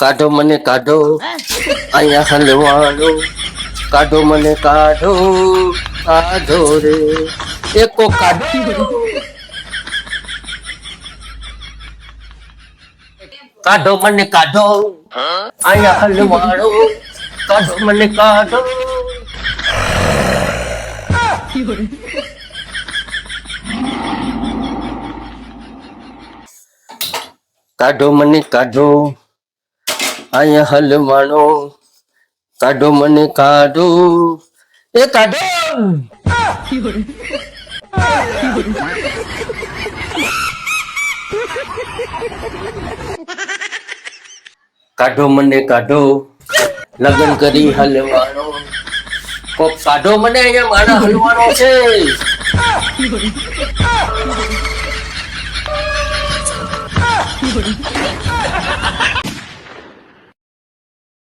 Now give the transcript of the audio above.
કાઢો મને કાઢો અહીંયા હલવાડો કાઢો મને કાઢો કાઢો રે એકો કાઢો કાઢો મને કાઢો અહીંયા હલવાડો કાઢો મને કાઢો કાઢો મને કાઢો અહીંયા હલવાડો કાઢો મને કાઢો એ કાઢો કાઢો મને કાઢો લગ્ન કરી હલવાડો કોક કાઢો મને અહીંયા મારા હલવાનો છે